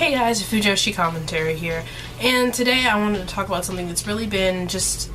Hey guys, Fujoshi commentary here, and today I wanted to talk about something that's really been it's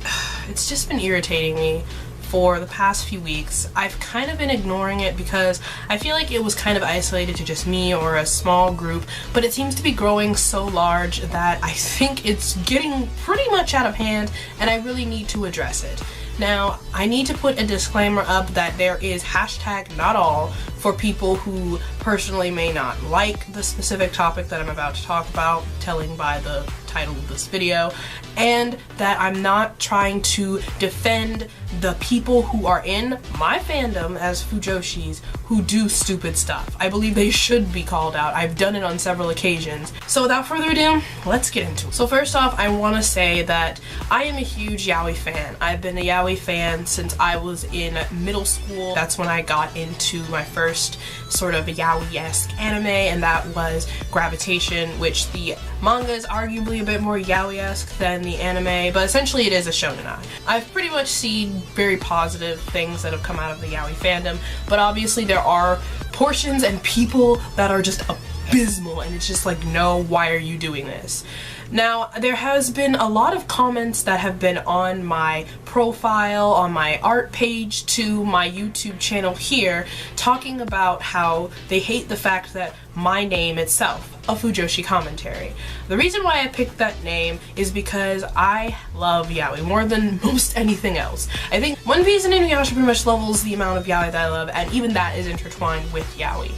just been irritating me for the past few weeks. I've kind of been ignoring it because I feel like it was kind of isolated to just me or a small group, but it seems to be growing so large that I think it's getting pretty much out of hand and I really need to address it. Now, I need to put a disclaimer up that there is #NotAll for people who personally may not like the specific topic that I'm about to talk about, telling by the title of this video, and that I'm not trying to defend the people who are in my fandom as Fujoshis who do stupid stuff. I believe they should be called out. I've done it on several occasions. So without further ado, let's get into it. So first off, I want to say that I am a huge Yaoi fan. I've been a Yaoi fan since I was in middle school. That's when I got into my first sort of Yaoi-esque anime, and that was Gravitation, which the manga is arguably a bit more Yaoi-esque than the anime, but essentially it is a shonen. I've pretty much seen very positive things that have come out of the Yaoi fandom, but obviously there are portions and people that are just abysmal, and it's just like, no, why are you doing this? Now, there has been a lot of comments that have been on my profile, on my art page, to my YouTube channel here, talking about how they hate the fact that my name itself, a Fujoshi commentary. The reason why I picked that name is because I love Yaoi more than most anything else. I think One Piece and Inuyasha pretty much levels the amount of Yaoi that I love, and even that is intertwined with Yaoi.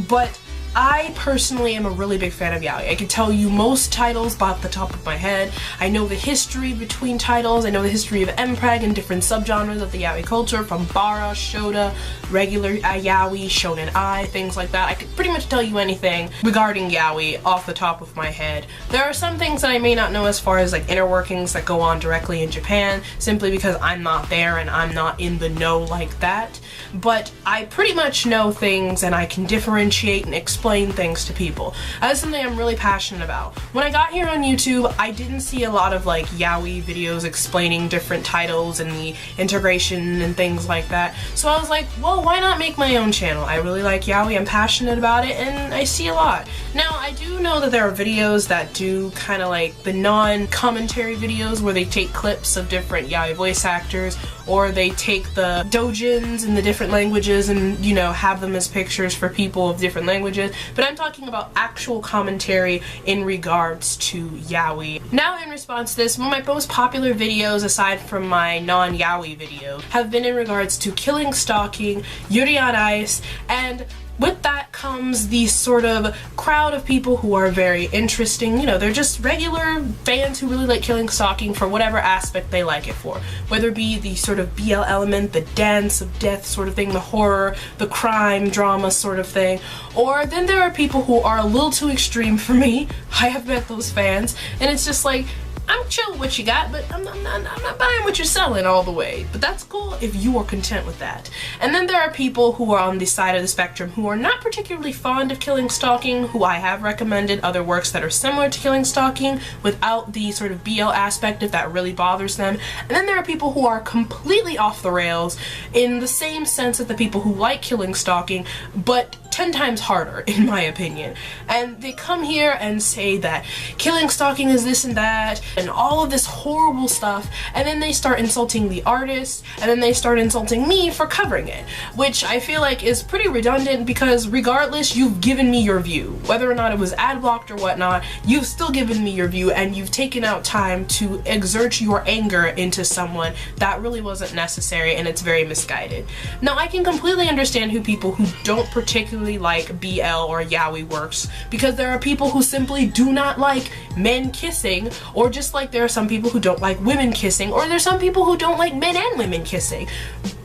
But I personally am a really big fan of Yaoi. I can tell you most titles off the top of my head. I know the history between titles. I know the history of MPreg and different subgenres of the Yaoi culture, from Bara, Shota, regular Yaoi, Shonen Ai, things like that. I could pretty much tell you anything regarding Yaoi off the top of my head. There are some things that I may not know as far as like inner workings that go on directly in Japan, simply because I'm not there and I'm not in the know like that. But I pretty much know things and I can differentiate and explain things to people. That's something I'm really passionate about. When I got here on YouTube, I didn't see a lot of like Yaoi videos explaining different titles and the integration and things like that. So I was like, well, why not make my own channel? I really like Yaoi, I'm passionate about it, and I see a lot. Now, I do know that there are videos that do kind of like the non-commentary videos where they take clips of different Yaoi voice actors, or they take the doujins in the different languages and, you know, have them as pictures for people of different languages. But I'm talking about actual commentary in regards to Yaoi. Now, in response to this, one of my most popular videos, aside from my non-Yaoi video, have been in regards to killing, stalking, Yuri on Ice, and with that comes the sort of crowd of people who are very interesting. You know, they're just regular fans who really like killing, stalking for whatever aspect they like it for. Whether it be the sort of BL element, the dance of death sort of thing, the horror, the crime, drama sort of thing. Or then there are people who are a little too extreme for me. I have met those fans, and it's just like, I'm chill with what you got, but I'm not buying what you're selling all the way. But that's cool if you are content with that. And then there are people who are on the side of the spectrum who are not particularly fond of killing, stalking, who I have recommended other works that are similar to killing, stalking without the sort of BL aspect if that really bothers them. And then there are people who are completely off the rails in the same sense that the people who like killing, stalking, but 10 times harder, in my opinion. And they come here and say that killing, stalking is this and that, and all of this horrible stuff, and then they start insulting the artist, and then they start insulting me for covering it, which I feel like is pretty redundant, because regardless, you've given me your view. Whether or not it was ad blocked or whatnot, you've still given me your view, and you've taken out time to exert your anger into someone that really wasn't necessary, and it's very misguided. Now, I can completely understand people who don't particularly like BL or Yaoi works, because there are people who simply do not like men kissing, or just like there are some people who don't like women kissing, or there's some people who don't like men and women kissing.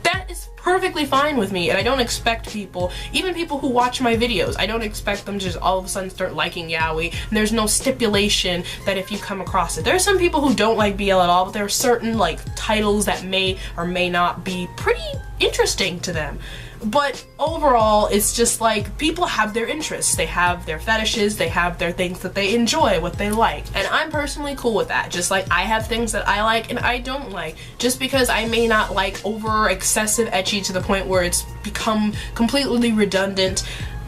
That is perfectly fine with me, and I don't expect people, even people who watch my videos, I don't expect them to just all of a sudden start liking Yaoi, and there's no stipulation that if you come across it. There are some people who don't like BL at all, but there are certain like titles that may or may not be pretty interesting to them. But overall, it's just like, people have their interests, they have their fetishes, they have their things that they enjoy, what they like. And I'm personally cool with that, just like I have things that I like and I don't like. Just because I may not like over excessive ecchi to the point where it's become completely redundant,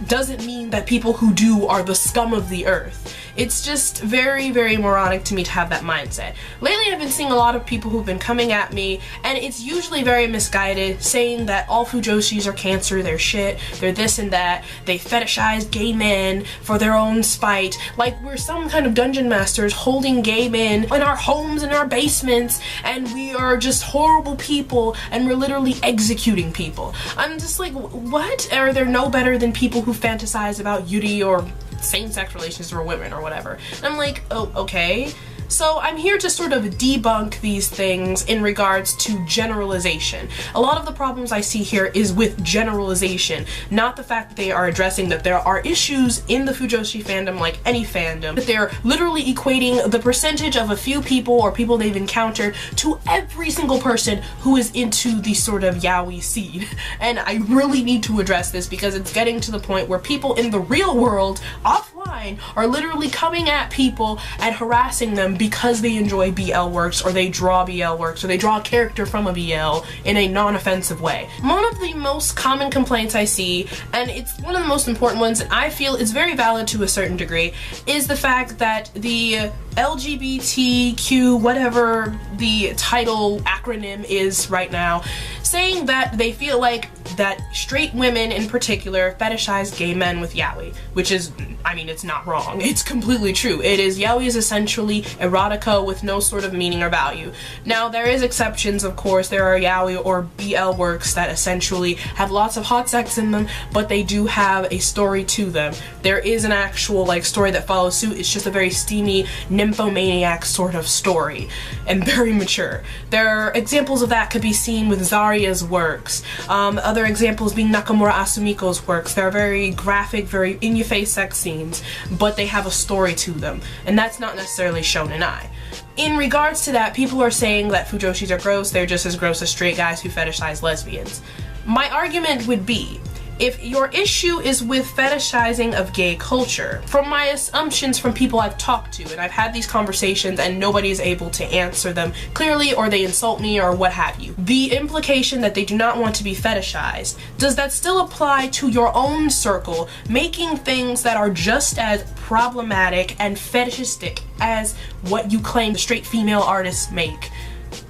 doesn't mean that people who do are the scum of the earth. It's just very, very moronic to me to have that mindset. Lately I've been seeing a lot of people who've been coming at me, and it's usually very misguided, saying that all Fujoshis are cancer, they're shit, they're this and that, they fetishize gay men for their own spite, like we're some kind of dungeon masters holding gay men in our homes, in our basements, and we are just horrible people, and we're literally executing people. I'm just like, what? Are there no better than people who fantasize about Yuri or same-sex relations for women or whatever? And I'm like, oh, okay. So I'm here to sort of debunk these things in regards to generalization. A lot of the problems I see here is with generalization, not the fact that they are addressing that there are issues in the Fujoshi fandom like any fandom, that they're literally equating the percentage of a few people or people they've encountered to every single person who is into the sort of yaoi scene. And I really need to address this because it's getting to the point where people in the real world, offline, are literally coming at people and harassing them because they enjoy BL works, or they draw BL works, or they draw a character from a BL in a non-offensive way. One of the most common complaints I see, and it's one of the most important ones, and I feel is very valid to a certain degree, is the fact that the LGBTQ, whatever the title acronym is right now, saying that they feel like that straight women in particular fetishize gay men with yaoi, which is, I mean, it's not wrong. It's completely true. It is, yaoi is essentially erotica with no sort of meaning or value. Now, there is exceptions, of course. There are yaoi or BL works that essentially have lots of hot sex in them, but they do have a story to them. There is an actual, like, story that follows suit. It's just a very steamy, nymphomaniac sort of story, and very mature. There are examples of that could be seen with Zarya's works. Other examples being Nakamura Asumiko's works. They're very graphic, very in-your-face sex scenes, but they have a story to them, and that's not necessarily shonen ai. In regards to that, people are saying that Fujoshis are gross. They're just as gross as straight guys who fetishize lesbians. My argument would be, if your issue is with fetishizing of gay culture, from my assumptions from people I've talked to, and I've had these conversations and nobody is able to answer them clearly, or they insult me or what have you, the implication that they do not want to be fetishized, does that still apply to your own circle, making things that are just as problematic and fetishistic as what you claim the straight female artists make?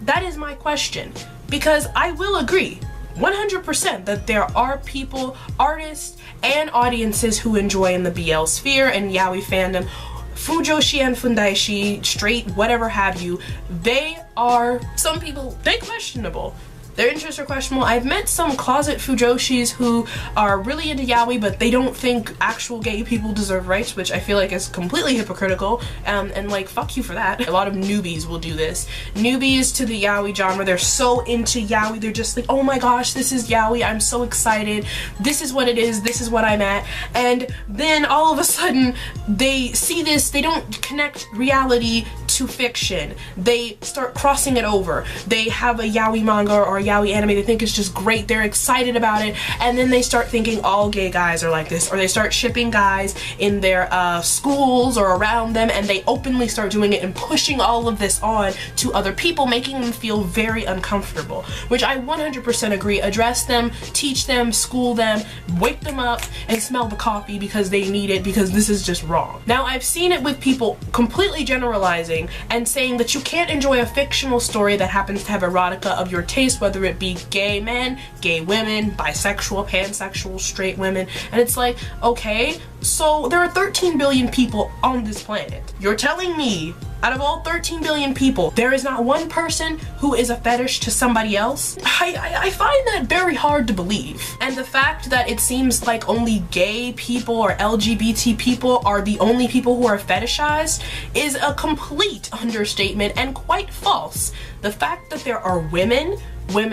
That is my question, because I will agree 100% that there are people, artists, and audiences who enjoy in the BL sphere and yaoi fandom, Fujoshi and Fundanshi, straight, whatever have you. They are, some people, they're questionable. Their interests are questionable. I've met some closet Fujoshis who are really into yaoi, but they don't think actual gay people deserve rights, which I feel like is completely hypocritical, and like, fuck you for that. A lot of newbies will do this. Newbies to the yaoi genre, they're so into yaoi, they're just like, oh my gosh, this is yaoi, I'm so excited, this is what it is, this is what I'm at, and then all of a sudden, they see this, they don't connect reality to fiction. They start crossing it over. They have a yaoi manga or a yaoi anime, they think it's just great, they're excited about it, and then they start thinking all gay guys are like this, or they start shipping guys in their schools or around them, and they openly start doing it and pushing all of this on to other people, making them feel very uncomfortable, which I 100% agree. Address them, teach them, school them, wake them up, and smell the coffee because they need it, because this is just wrong. Now, I've seen it with people completely generalizing and saying that you can't enjoy a fictional story that happens to have erotica of your taste, whether it be gay men, gay women, bisexual, pansexual, straight women, and it's like, okay, so there are 13 billion people on this planet. You're telling me out of all 13 billion people, there is not one person who is a fetish to somebody else? I find that very hard to believe. And the fact that it seems like only gay people or LGBT people are the only people who are fetishized is a complete understatement and quite false. The fact that there are women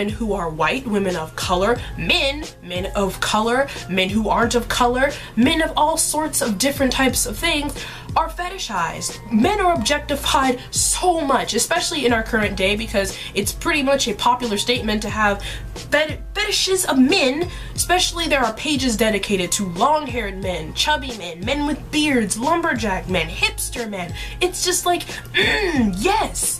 who are white, women of color, men of color, men who aren't of color, men of all sorts of different types of things are fetishized. Men are objectified so much, especially in our current day, because it's pretty much a popular statement to have fetishes of men, especially there are pages dedicated to long-haired men, chubby men, men with beards, lumberjack men, hipster men. It's just like, yes.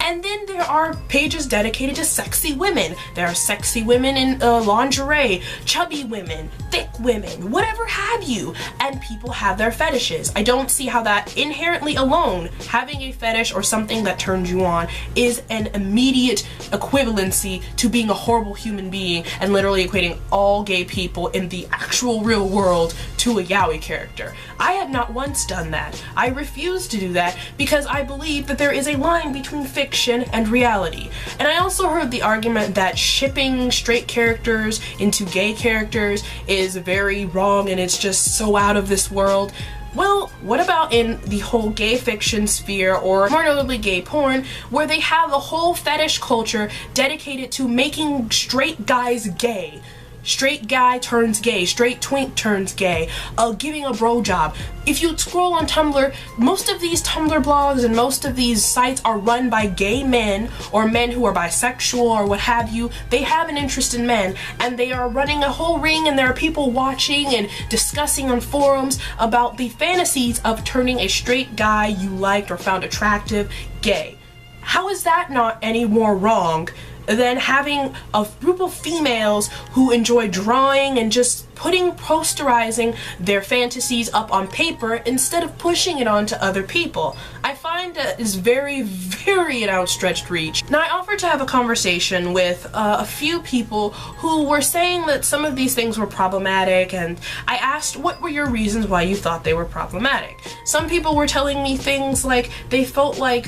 And then there are pages dedicated to sexy women. There are sexy women in lingerie, chubby women, thick women, whatever have you. And people have their fetishes. I don't see how that inherently alone, having a fetish or something that turns you on, is an immediate equivalency to being a horrible human being and literally equating all gay people in the actual real world to a yaoi character. I have not once done that. I refuse to do that because I believe that there is a line between fiction and reality. And I also heard the argument that shipping straight characters into gay characters is very wrong and it's just so out of this world. Well, what about in the whole gay fiction sphere, or more notably gay porn, where they have a whole fetish culture dedicated to making straight guys gay? Straight guy turns gay, straight twink turns gay, giving a bro job. If you scroll on Tumblr, most of these Tumblr blogs and most of these sites are run by gay men or men who are bisexual or what have you. They have an interest in men and they are running a whole ring, and there are people watching and discussing on forums about the fantasies of turning a straight guy you liked or found attractive gay. How is that not any more wrong than having a group of females who enjoy drawing and just posterizing their fantasies up on paper instead of pushing it onto other people? I find that is very, very an outstretched reach. Now, I offered to have a conversation with a few people who were saying that some of these things were problematic, and I asked what were your reasons why you thought they were problematic. Some people were telling me things like they felt like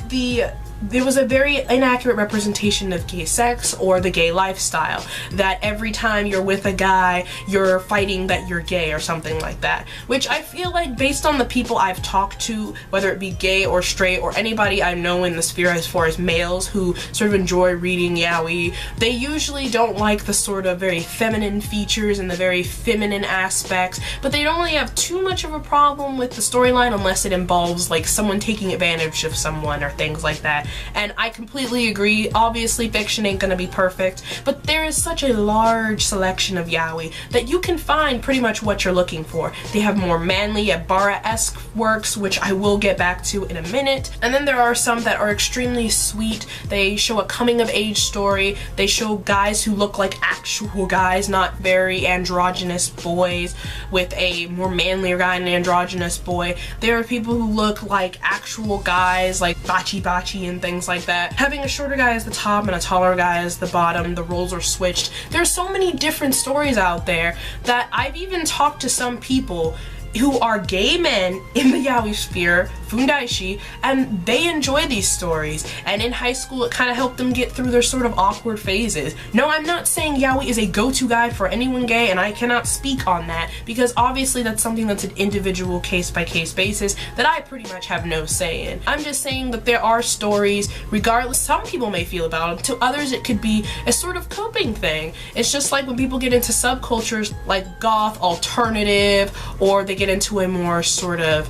there was a very inaccurate representation of gay sex or the gay lifestyle, that every time you're with a guy you're fighting that you're gay or something like that, which I feel like, based on the people I've talked to, whether it be gay or straight or anybody I know in the sphere as far as males who sort of enjoy reading yaoi, they usually don't like the sort of very feminine features and the very feminine aspects, but they don't really have too much of a problem with the storyline unless it involves like someone taking advantage of someone or things like that. And I completely agree. Obviously fiction ain't gonna be perfect, but there is such a large selection of yaoi that you can find pretty much what you're looking for. They have more manly, Bara-esque works, which I will get back to in a minute. And then there are some that are extremely sweet. They show a coming of age story. They show guys who look like actual guys, not very androgynous boys with a more manlier guy and an androgynous boy. There are people who look like actual guys, like bachi bachi and things like that. Having a shorter guy as the top and a taller guy as the bottom, the roles are switched. There's so many different stories out there that I've even talked to some people who are gay men in the yaoi sphere, Fundanshi, and they enjoy these stories, and in high school it kind of helped them get through their sort of awkward phases. No, I'm not saying yaoi is a go-to guide for anyone gay, and I cannot speak on that because obviously that's something that's an individual case-by-case basis that I pretty much have no say in. I'm just saying that there are stories, regardless, some people may feel about them, to others it could be a sort of coping thing. It's just like when people get into subcultures like goth, alternative, or they get into a more sort of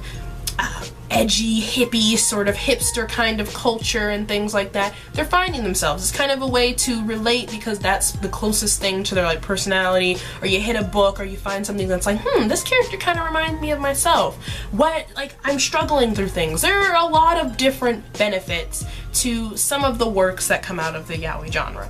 edgy, hippie, sort of hipster kind of culture and things like that. They're finding themselves. It's kind of a way to relate because that's the closest thing to their like personality, or you hit a book or you find something that's like, this character kind of reminds me of myself. I'm struggling through things. There are a lot of different benefits to some of the works that come out of the yaoi genre.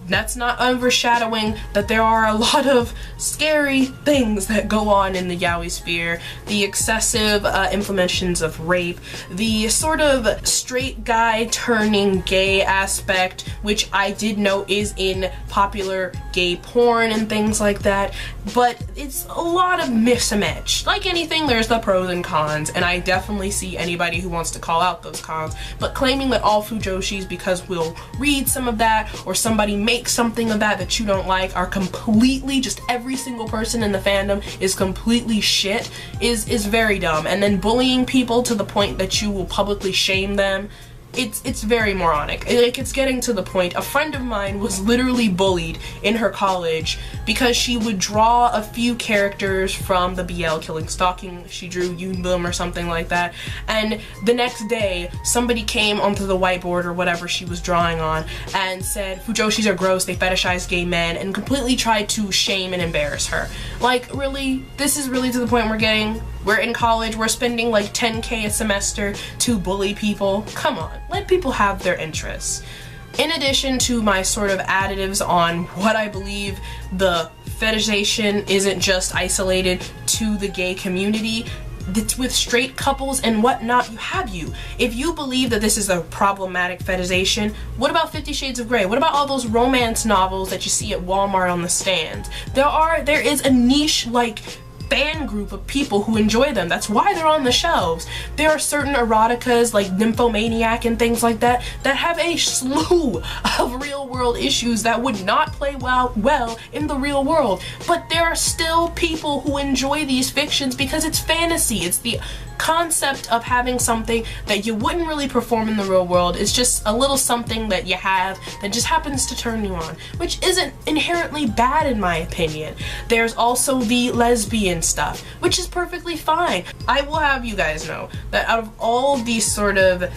That's not overshadowing that there are a lot of scary things that go on in the yaoi sphere. The excessive implementations of rape, the sort of straight guy turning gay aspect, which I did know is in popular gay porn and things like that, but it's a lot of mismatch. Like anything, there's the pros and cons, and I definitely see anybody who wants to call out those cons, but claiming that all Fujoshis, because we'll read some of that or somebody make something of that you don't like, are completely, just every single person in the fandom is completely shit is very dumb. And then bullying people to the point that you will publicly shame them, it's very moronic. Like, it's getting to the point. A friend of mine was literally bullied in her college because she would draw a few characters from the BL Killing Stalking. She drew Yoonbum or something like that, and the next day somebody came onto the whiteboard or whatever she was drawing on and said Fujoshis are gross, they fetishize gay men, and completely tried to shame and embarrass her. Like, really? This is really to the point we're getting? We're in college, we're spending like 10K a semester to bully people. Come on, let people have their interests. In addition to my sort of additives on what I believe the fetishization isn't just isolated to the gay community, that's with straight couples and whatnot, if you believe that this is a problematic fetishization, what about 50 Shades of Grey? What about all those romance novels that you see at Walmart on the stand? There is a niche like fan group of people who enjoy them. That's why they're on the shelves. There are certain eroticas like Nymphomaniac and things like that that have a slew of real world issues that would not play well in the real world, but there are still people who enjoy these fictions because it's fantasy. It's the concept of having something that you wouldn't really perform in the real world. It's just a little something that you have that just happens to turn you on, which isn't inherently bad in my opinion. There's also the lesbian stuff, which is perfectly fine. I will have you guys know that out of all these sort of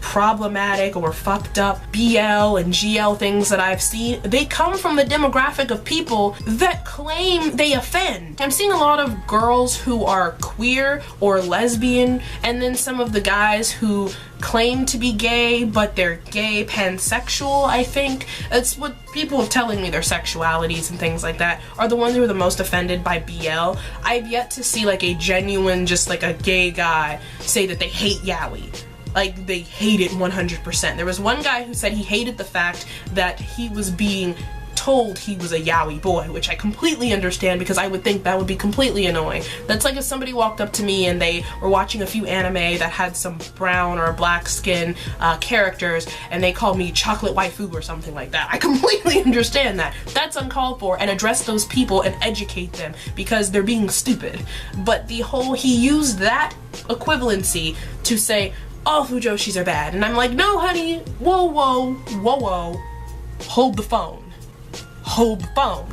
problematic or fucked up BL and GL things that I've seen, they come from the demographic of people that claim they offend. I'm seeing a lot of girls who are queer or lesbian, and then some of the guys who claim to be gay, but they're gay pansexual, I think. That's what people are telling me, their sexualities and things like that, are the ones who are the most offended by BL. I've yet to see like a genuine, just like a gay guy say that they hate yaoi. Like, they hate it 100%. There was one guy who said he hated the fact that he was being told he was a yaoi boy, which I completely understand because I would think that would be completely annoying. That's like if somebody walked up to me and they were watching a few anime that had some brown or black skin characters and they called me chocolate waifu or something like that. I completely understand that. That's uncalled for, and address those people and educate them because they're being stupid. But he used that equivalency to say, all Fujoshis are bad. And I'm like, no honey, whoa, whoa, whoa, whoa. Hold the phone. Hold the phone.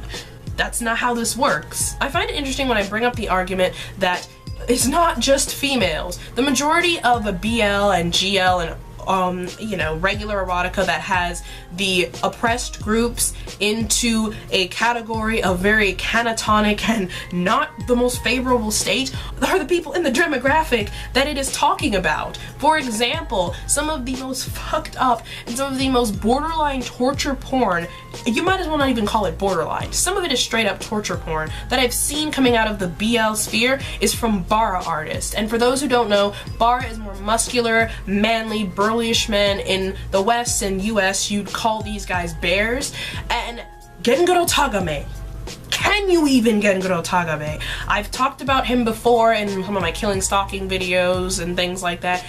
That's not how this works. I find it interesting when I bring up the argument that it's not just females. The majority of a BL and GL and you know, regular erotica that has the oppressed groups into a category of very catatonic and not the most favorable state are the people in the demographic that it is talking about. For example, some of the most fucked up and some of the most borderline torture porn, you might as well not even call it borderline, some of it is straight up torture porn, that I've seen coming out of the BL sphere is from bara artists. And for those who don't know, bara is more muscular, manly, burlyish men. In the West and US, you'd call these guys bears. And Gengaro Tagame. Can you even Gengaro Tagame? I've talked about him before in some of my killing stalking videos and things like that.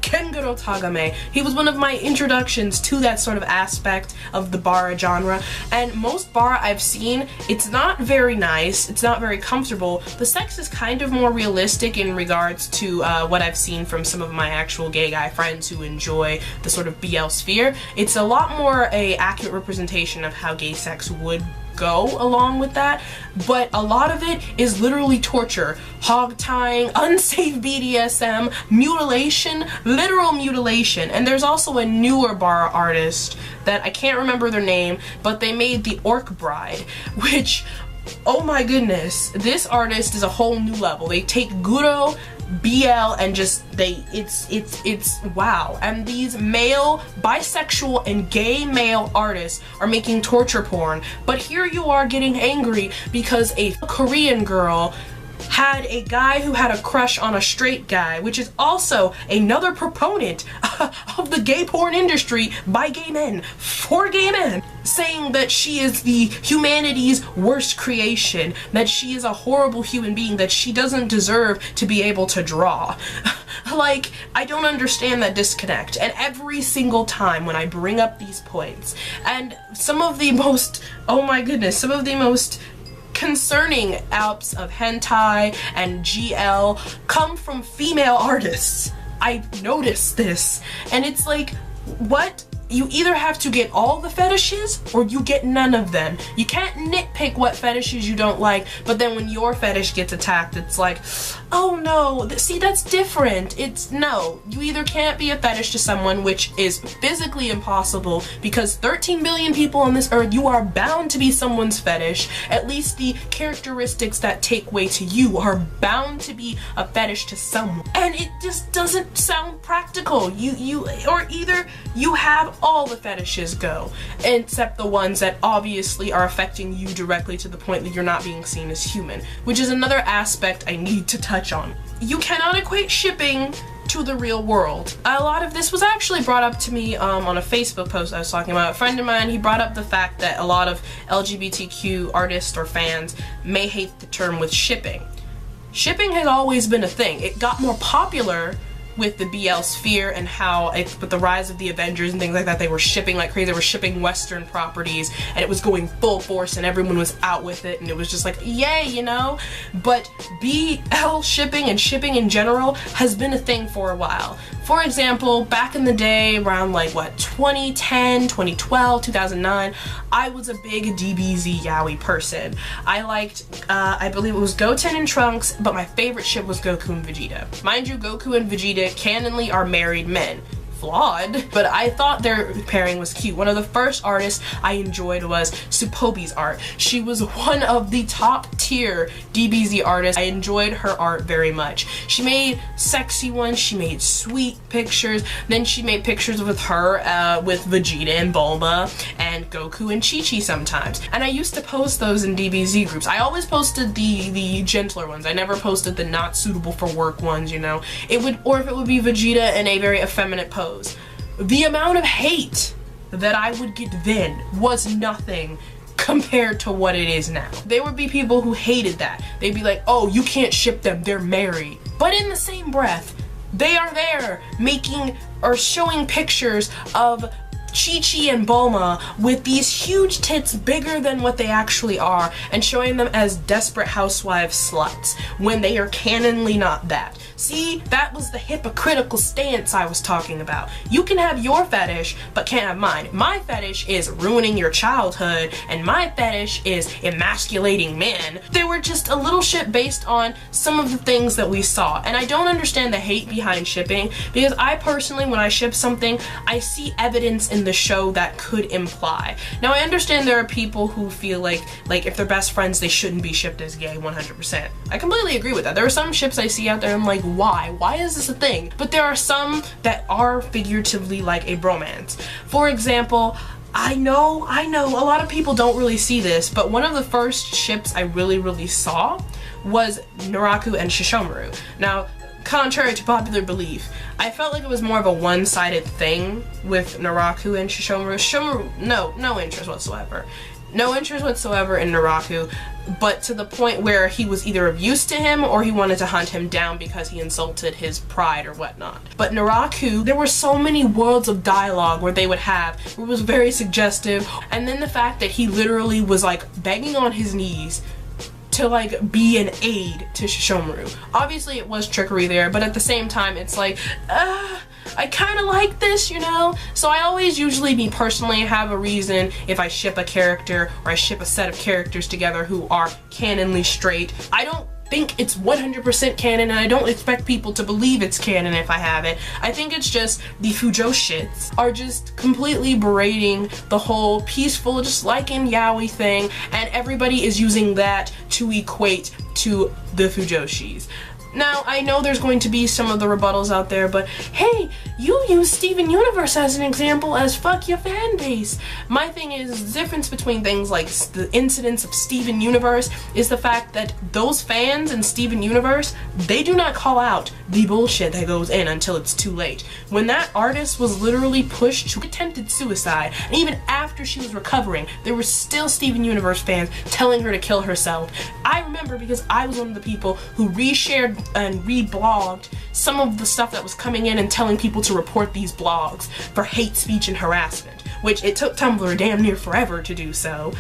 Gengaro Tagame. He was one of my introductions to that sort of aspect of the bara genre, and most bara I've seen, it's not very nice, it's not very comfortable. The sex is kind of more realistic in regards to what I've seen from some of my actual gay guy friends who enjoy the sort of BL sphere. It's a lot more a accurate representation of how gay sex would go along with that, but a lot of it is literally torture, hog tying, unsafe BDSM, mutilation, literal mutilation. And there's also a newer bara artist that I can't remember their name, but they made the Orc Bride, which, oh my goodness, this artist is a whole new level. They take Guro, BL, and just it's wow. And these male, bisexual, and gay male artists are making torture porn, but here you are getting angry because a Korean girl had a guy who had a crush on a straight guy, which is also another proponent of the gay porn industry by gay men, for gay men, saying that she is the humanity's worst creation, that she is a horrible human being, that she doesn't deserve to be able to draw. Like, I don't understand that disconnect. And every single time when I bring up these points, and some of the most, oh my goodness, some of the most concerning apps of hentai and GL come from female artists. I've noticed this, and it's like, what you either have to get all the fetishes or you get none of them. You can't nitpick what fetishes you don't like, but then when your fetish gets attacked, it's like, oh no, see, that's different. It's no, you either can't be a fetish to someone, which is physically impossible because 13 billion people on this earth, you are bound to be someone's fetish. At least the characteristics that take way to you are bound to be a fetish to someone. And it just doesn't sound practical. Or either you have all the fetishes go, except the ones that obviously are affecting you directly to the point that you're not being seen as human, which is another aspect I need to touch on. You cannot equate shipping to the real world. A lot of this was actually brought up to me on a Facebook post I was talking about. A friend of mine, he brought up the fact that a lot of LGBTQ artists or fans may hate the term with shipping. Shipping has always been a thing. It got more popular with the BL sphere and how with the rise of the Avengers and things like that, they were shipping like crazy. They were shipping Western properties and it was going full force and everyone was out with it and it was just like, yay, you know? But BL shipping and shipping in general has been a thing for a while. For example, back in the day, around like what, 2010, 2012, 2009, I was a big DBZ yaoi person. I liked, I believe it was Goten and Trunks, but my favorite ship was Goku and Vegeta. Mind you, Goku and Vegeta canonly are married men. Flawed, but I thought their pairing was cute. One of the first artists I enjoyed was Supobi's art. She was one of the top tier DBZ artists. I enjoyed her art very much. She made sexy ones, she made sweet pictures, then she made pictures with her with Vegeta and Bulma and Goku and Chi-Chi sometimes. And I used to post those in DBZ groups. I always posted the gentler ones. I never posted the not suitable for work ones, you know. Or if it would be Vegeta in a very effeminate pose. The amount of hate that I would get then was nothing compared to what it is now. There would be people who hated that. They'd be like, oh, you can't ship them, they're married. But in the same breath, they are there making or showing pictures of Chi-Chi and Bulma with these huge tits bigger than what they actually are and showing them as desperate housewives sluts when they are canonly not that. See, that was the hypocritical stance I was talking about. You can have your fetish, but can't have mine. My fetish is ruining your childhood, and my fetish is emasculating men. They were just a little ship based on some of the things that we saw, and I don't understand the hate behind shipping, because I personally, when I ship something, I see evidence in the show that could imply. Now, I understand there are people who feel like if they're best friends, they shouldn't be shipped as gay 100%. I completely agree with that. There are some ships I see out there, I'm like, why? Why is this a thing? But there are some that are figuratively like a bromance. For example, I know, a lot of people don't really see this, but one of the first ships I really saw was Naraku and Shishomaru. Now, contrary to popular belief, I felt like it was more of a one-sided thing with Naraku and Shishomaru. Shishomaru, no interest whatsoever. No interest whatsoever in Naraku, but to the point where he was either of use to him or he wanted to hunt him down because he insulted his pride or whatnot. But Naraku, there were so many worlds of dialogue where they would have, it was very suggestive, and then the fact that he literally was like begging on his knees to like be an aid to Shishomaru. Obviously it was trickery there, but at the same time it's like, I kind of like this, you know? So I always usually, me personally, have a reason if I ship a character or I ship a set of characters together who are canonly straight. I don't think it's 100% canon, and I don't expect people to believe it's canon if I have it. I think it's just the Fujoshits are just completely berating the whole peaceful, just like in yaoi thing, and everybody is using that to equate to the Fujoshis. Now, I know there's going to be some of the rebuttals out there, but hey, you use Steven Universe as an example as fuck your fan base. My thing is, the difference between things like the incidents of Steven Universe is the fact that those fans in Steven Universe, they do not call out the bullshit that goes in until it's too late. When that artist was literally pushed to attempted suicide, and even after she was recovering, there were still Steven Universe fans telling her to kill herself. I remember because I was one of the people who reshared and reblogged some of the stuff that was coming in and telling people to report these blogs for hate speech and harassment, which it took Tumblr damn near forever to do so.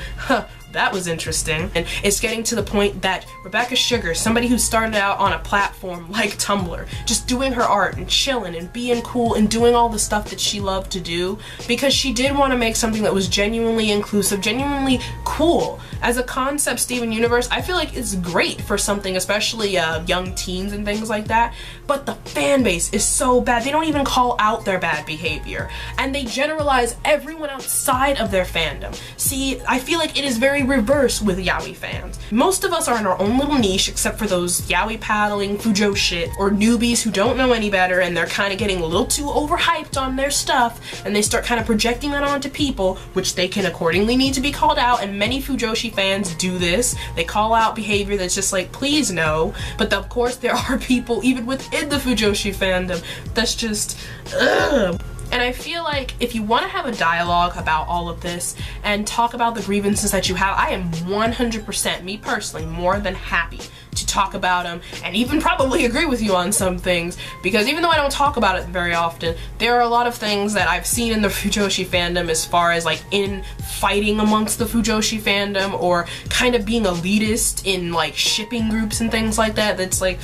that was interesting. And it's getting to the point that Rebecca Sugar, somebody who started out on a platform like Tumblr, just doing her art and chilling and being cool and doing all the stuff that she loved to do because she did want to make something that was genuinely inclusive, genuinely cool. As a concept, Steven Universe, I feel like it's great for something, especially young teens and things like that, but the fan base is so bad. They don't even call out their bad behavior, and they generalize everyone outside of their fandom. See, I feel like it is very reverse with yaoi fans. Most of us are in our own little niche, except for those yaoi paddling Fujoshi or newbies who don't know any better, and they're kind of getting a little too overhyped on their stuff, and they start kind of projecting that onto people, which they can accordingly need to be called out, and many Fujoshi fans do this. They call out behavior that's just like, please no. But of course there are people even within the Fujoshi fandom that's just ugh. And I feel like if you want to have a dialogue about all of this and talk about the grievances that you have, I am 100%, me personally, more than happy to talk about them and even probably agree with you on some things, because even though I don't talk about it very often, there are a lot of things that I've seen in the Fujoshi fandom as far as like in fighting amongst the Fujoshi fandom or kind of being elitist in like shipping groups and things like that, that's like,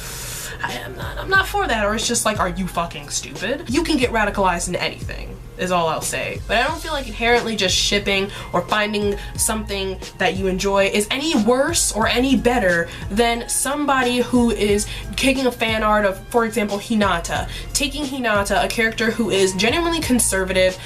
I'm not for that. Or it's just like, are you fucking stupid? You can get radicalized into anything, is all I'll say. But I don't feel like inherently just shipping or finding something that you enjoy is any worse or any better than somebody who is taking a fan art of, for example, Hinata. Taking Hinata, a character who is genuinely conservative,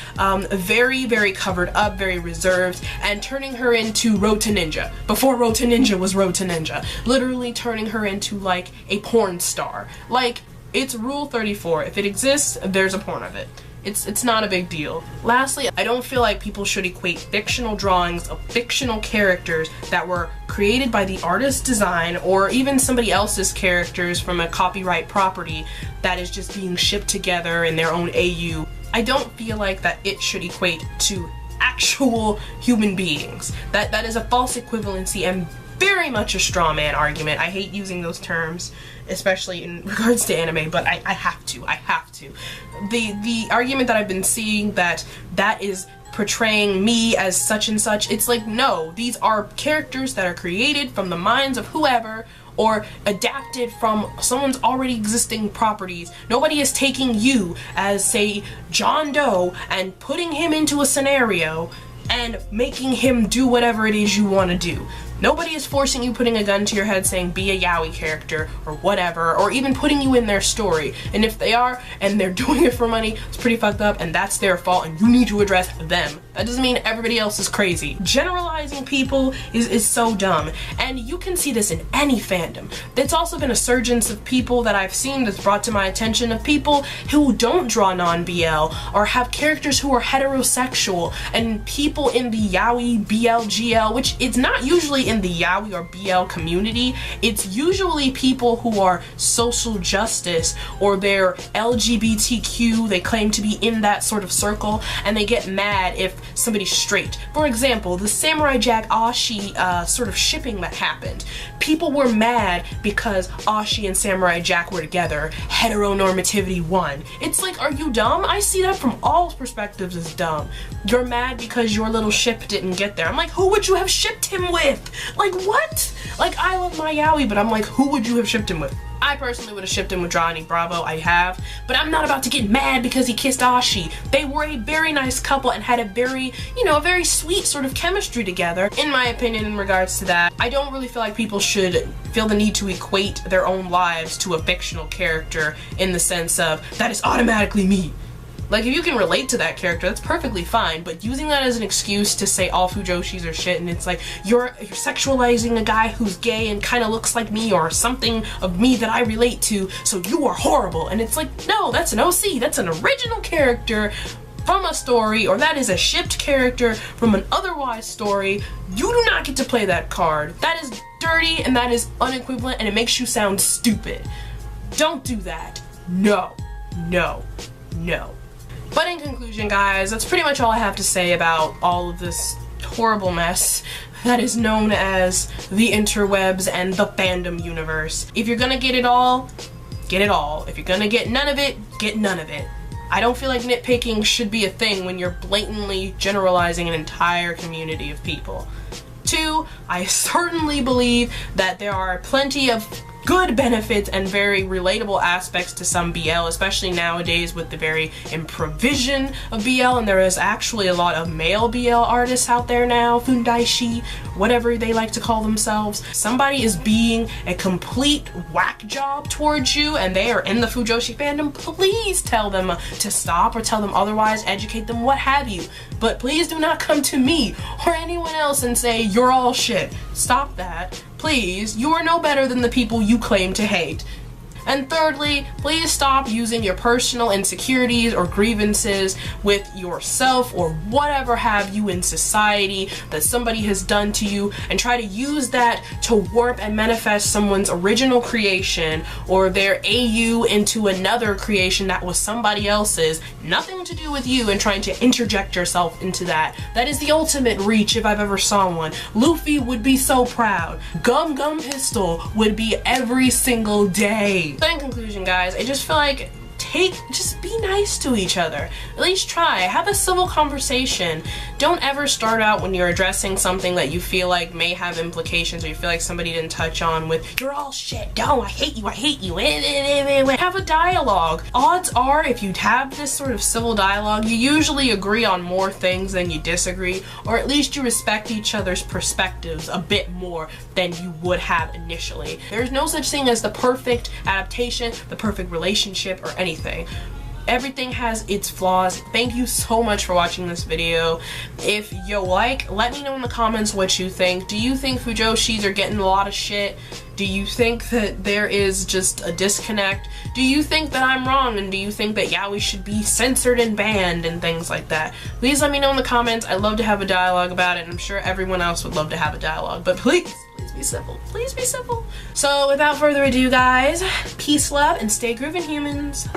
very, very covered up, very reserved, and turning her into Rota Ninja. Before Rota Ninja was Rota Ninja. Literally turning her into like a porn star. Like, it's Rule 34. If it exists, there's a porn of it. It's not a big deal. Lastly, I don't feel like people should equate fictional drawings of fictional characters that were created by the artist's design or even somebody else's characters from a copyright property that is just being shipped together in their own AU. I don't feel like that it should equate to actual human beings. That is a false equivalency and very much a straw man argument. I hate using those terms, especially in regards to anime, but I have to. The argument that I've been seeing that is portraying me as such and such, it's like, no, these are characters that are created from the minds of whoever or adapted from someone's already existing properties. Nobody is taking you as, say, John Doe and putting him into a scenario and making him do whatever it is you want to do. Nobody is forcing you, putting a gun to your head saying be a yaoi character or whatever, or even putting you in their story. And if they are and they're doing it for money, it's pretty fucked up and that's their fault and you need to address them. That doesn't mean everybody else is crazy. Generalizing people is so dumb, and you can see this in any fandom. It's also been a surgence of people that I've seen that's brought to my attention of people who don't draw non-BL or have characters who are heterosexual, and people in the yaoi, BL, GL, which it's not usually in the yaoi or BL community, it's usually people who are social justice or they're LGBTQ, they claim to be in that sort of circle, and they get mad if somebody's straight. For example, the Samurai Jack Ashi sort of shipping that happened. People were mad because Ashi and Samurai Jack were together. Heteronormativity won. It's like, are you dumb? I see that from all perspectives as dumb. You're mad because your little ship didn't get there. I'm like, who would you have shipped him with? Like, what? Like, I love my yaoi, but I'm like, who would you have shipped him with? I personally would have shipped him with Johnny Bravo, I have, but I'm not about to get mad because he kissed Ashi. They were a very nice couple and had a very, you know, a very sweet sort of chemistry together, in my opinion, in regards to that. I don't really feel like people should feel the need to equate their own lives to a fictional character in the sense of, that is automatically me. Like, if you can relate to that character, that's perfectly fine, but using that as an excuse to say all Fujoshis are shit, and it's like, you're sexualizing a guy who's gay and kind of looks like me, or something of me that I relate to, so you are horrible. And it's like, no, that's an OC, that's an original character from a story, or that is a shipped character from an otherwise story. You do not get to play that card. That is dirty, and that is unequivalent, and it makes you sound stupid. Don't do that. No, no, no. But in conclusion, guys, that's pretty much all I have to say about all of this horrible mess that is known as the interwebs and the fandom universe. If you're gonna get it all, get it all. If you're gonna get none of it, get none of it. I don't feel like nitpicking should be a thing when you're blatantly generalizing an entire community of people. 2, I certainly believe that there are plenty of good benefits and very relatable aspects to some BL, especially nowadays with the very improvision of BL, and there is actually a lot of male BL artists out there now, Fundanshi, whatever they like to call themselves. Somebody is being a complete whack job towards you and they are in the Fujoshi fandom, please tell them to stop or tell them otherwise, educate them, what have you. But please do not come to me or anyone else and say you're all shit. Stop that. Please, you are no better than the people you claim to hate. And thirdly, please stop using your personal insecurities or grievances with yourself or whatever have you in society that somebody has done to you and try to use that to warp and manifest someone's original creation or their AU into another creation that was somebody else's, nothing to do with you, and trying to interject yourself into that. That is the ultimate reach if I've ever saw one. Luffy would be so proud. Gum Gum Pistol would be every single day. So in conclusion, guys, I just feel like just be nice to each other. At least try. Have a civil conversation. Don't ever start out when you're addressing something that you feel like may have implications or you feel like somebody didn't touch on with, you're all shit, no, I hate you, have a dialogue. Odds are, if you have this sort of civil dialogue, you usually agree on more things than you disagree, or at least you respect each other's perspectives a bit more than you would have initially. There's no such thing as the perfect adaptation, the perfect relationship, or anything. Everything has its flaws. Thank you so much for watching this video. If you like, let me know in the comments what you think. Do you think Fujoshis are getting a lot of shit? Do you think that there is just a disconnect? Do you think that I'm wrong? And do you think that Yaoi should be censored and banned and things like that? Please let me know in the comments. I'd love to have a dialogue about it, and I'm sure everyone else would love to have a dialogue, but please be civil. Please be civil. So without further ado, guys, peace, love, and stay groovin', humans.